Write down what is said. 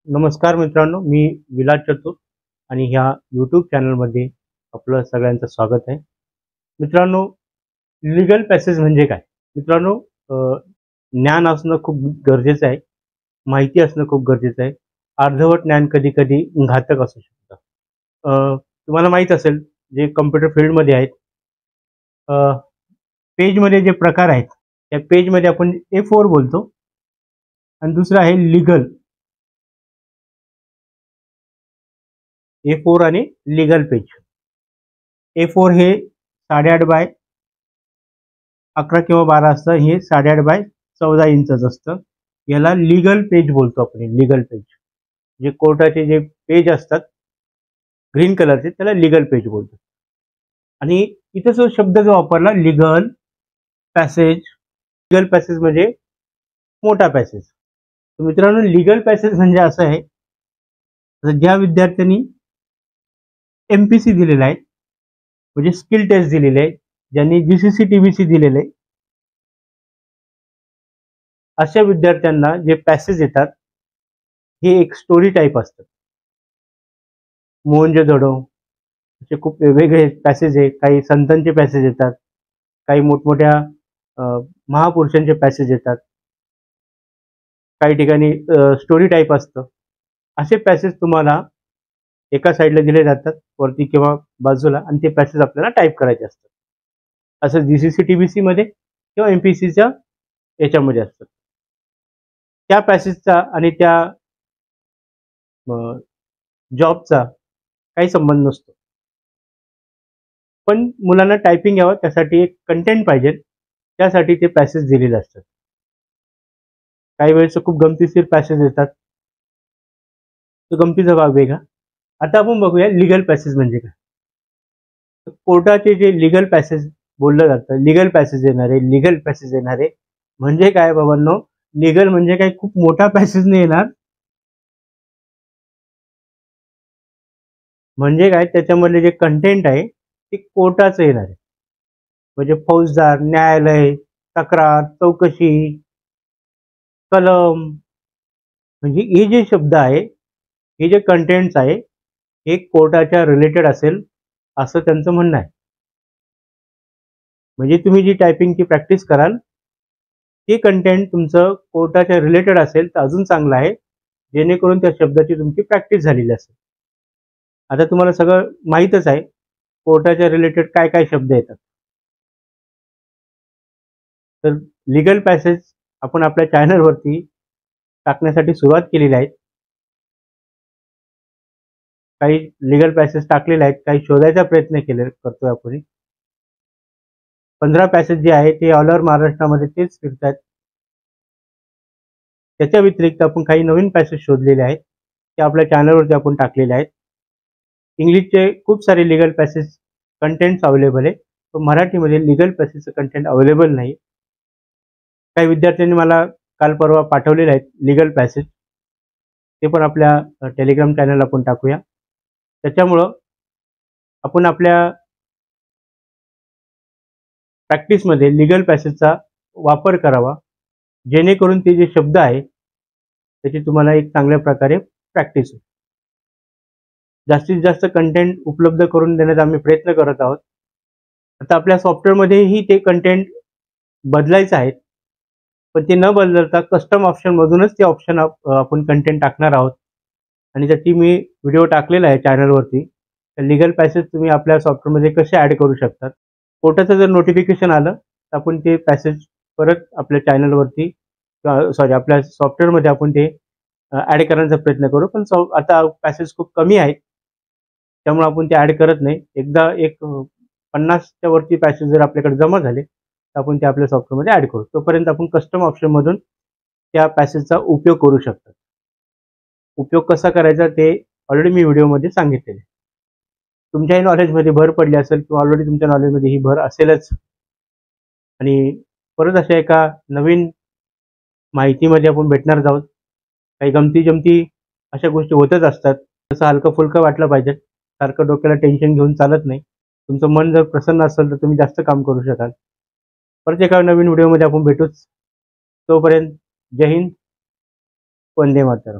नमस्कार मित्रांनो, मी विलास चतुर आणि ह्या यूट्यूब चॅनलमध्ये आपलं सगळ्यांचं स्वागत आहे. मित्रांनो, लीगल पॅसेज म्हणजे काय? मित्रांनो, ज्ञान असणं खूप गरजेचं आहे, माहिती असणं खूप गरजेचं आहे. अर्धवट ज्ञान कधी-कधी घातक असू शकतं. तुम्हाला माहीत असेल, जे कम्प्युटर फील्डमध्ये आहेत, पेजमध्ये जे प्रकार आहेत, त्या पेजमध्ये आपण A4 बोलतो आणि दुसरं आहे लीगल. A4 आणि लीगल पेज. A4 हे 8.5 बाय 11 किंवा 12 असतं. हे 8.5 बाय 14 इंचच असतं. याला लीगल पेज बोलतो आपण. लीगल पेज जे कोर्टाचे जे पेज असतात ग्रीन कलरचे, त्याला लीगल पेज बोलतो. आणि इथं जो शब्द जो वापरला लीगल पॅसेज, लीगल पॅसेज म्हणजे मोठा पॅसेज. तर मित्रांनो, लीगल पॅसेज म्हणजे असं आहे, ज्या विद्यार्थ्यांनी MPC दिलेला आहे, म्हणजे स्किल टेस्ट दिलेले आहे, ज्यांनी GCC TBC दिलेले आहे, अशा विद्यार्थ्यांना जे पॅसेज येतात हे एक स्टोरी टाईप असतात. मोहनजोदडो असे खूप वेगवेगळे पॅसेज आहे. काही संतांचे पॅसेज येतात, काही मोठमोठ्या महापुरुषांचे पॅसेज येतात, काही ठिकाणी स्टोरी टाईप असतं. असे पॅसेज तुम्हाला एका साईडला दिले जातात, वरती किंवा बाजूला, आणि ते पॅसेज आपल्याला टाईप करायचे असतात. असं GCC TBC मध्ये किंवा MPCच्या याच्यामध्ये असतं. त्या पॅसेजचा आणि त्या जॉबचा काही संबंध नसतो. पण मुलांना टायपिंग यावं त्यासाठी एक कंटेंट पाहिजे, त्यासाठी ते पॅसेज दिलेले असतात. काही वेळेस खूप गमतीशीर पॅसेज येतात, तो गमतीचा भाग वेगळा. आता आपण बघूया लीगल पॅसेज म्हणजे काय. कोर्टाचे जे लीगल पॅसेज बोललं जातं, लीगल पॅसेज येणारे म्हणजे काय बाबांनो? लीगल म्हणजे काय खूप मोठा पॅसेज नाही येणार. म्हणजे काय, त्याच्यामधले जे कंटेंट आहे ते कोर्टाचं येणार आहे. म्हणजे फौजदार, न्यायालय, तक्रार, चौकशी, कलम, म्हणजे हे जे शब्द आहे, हे जे कंटेंट्स आहे, हे कोर्टाच्या रिलेटेड असेल असं त्यांचं म्हणणं आहे. म्हणजे तुम्ही जी टायपिंगची प्रॅक्टिस कराल, ते कंटेंट तुमचं कोर्टाच्या रिलेटेड असेल तर अजून चांगलं आहे, जेणेकरून त्या शब्दाची तुमची प्रॅक्टिस झालेली असेल. आता तुम्हाला सगळं माहीतच आहे, कोर्टाच्या रिलेटेड काय काय शब्द येतात. तर लीगल पॅसेज आपण आपल्या चॅनलवरती टाकण्यासाठी सुरुवात केलेली आहे. काही लीगल पॅसेज टाकलेले आहेत, काही शोधायचा प्रयत्न करतोय आपण. 15 पॅसेज जे आहे ते ऑल ओव्हर महाराष्ट्रामध्ये तेच फिरतात. त्याच्या व्यतिरिक्त आपण काही नवीन पॅसेज शोधलेले आहेत, ते आपल्या चॅनलवरती आपण टाकलेले आहेत. इंग्लिशचे खूप सारे लीगल पॅसेज कंटेंट्स अवेलेबल आहे, पण मराठीमध्ये लीगल पॅसेजचं कंटेंट अवेलेबल नाही. काही विद्यार्थ्यांनी मला काल परवा पाठवलेले आहेत लीगल पॅसेज, ते पण आपल्या टेलिग्राम चॅनलला आपण टाकूया. त्याच्यामुळं आपण आपल्या प्रॅक्टिसमध्ये लीगल पॅसेजचा वापर करावा, जेणेकरून ते जे शब्द आहे त्याची तुम्हाला एक चांगल्या प्रकारे प्रॅक्टिस होईल. जास्तीत जास्त कंटेंट उपलब्ध करून देण्याचा आम्ही प्रयत्न करत आहोत. आता आपल्या सॉफ्टवेअरमध्येही ते कंटेंट बदलायचं आहे, पण ते न बदलता कस्टम ऑप्शनमधूनच ते ऑप्शन आपण कंटेंट टाकणार आहोत. आणि त्याची मी व्हिडिओ टाकलेला आहे चॅनलवरती. लीगल पॅसेज तुम्ही आपल्या सॉफ्टवेअरमध्ये कसे ॲड करू शकतात. कोर्टाचं जर नोटिफिकेशन आलं तर आपण ते पॅसेज परत आपल्या चॅनलवरती, सॉरी, आपल्या सॉफ्टवेअरमध्ये आपण ते ॲड करण्याचा प्रयत्न करू. पण आता पॅसेज खूप कमी आहेत, त्यामुळे आपण ते ॲड करत नाही. एकदा एक 50च्या वरती पॅसेज जर आपल्याकडे जमा झाले तर आपण ते आपल्या सॉफ्टवेअरमध्ये ॲड करू. तोपर्यंत आपण कस्टम ऑप्शनमधून त्या पॅसेजचा उपयोग करू शकतो. उपयोग कसा करायचा ते ऑलरेडी मी व्हिडिओमध्ये सांगितलेले. तुमच्याही नॉलेजमध्ये भर पडली असेल किंवा ऑलरेडी तुमच्या नॉलेजमध्ये ही भर असेलच. आणि परत अशा एका नवीन माहितीमध्ये आपण भेटणार आहोत. काही गमती जमती अशा गोष्टी होतच असतात. तसं हलकं फुलकं वाटलं पाहिजे, सारखं डोक्याला टेन्शन घेऊन चालत नाही. तुमचं मन जर प्रसन्न असेल तर तुम्ही जास्त काम करू शकाल. परत एका नवीन व्हिडिओमध्ये आपण भेटूच. तोपर्यंत जय हिंद, वंदे मातरम.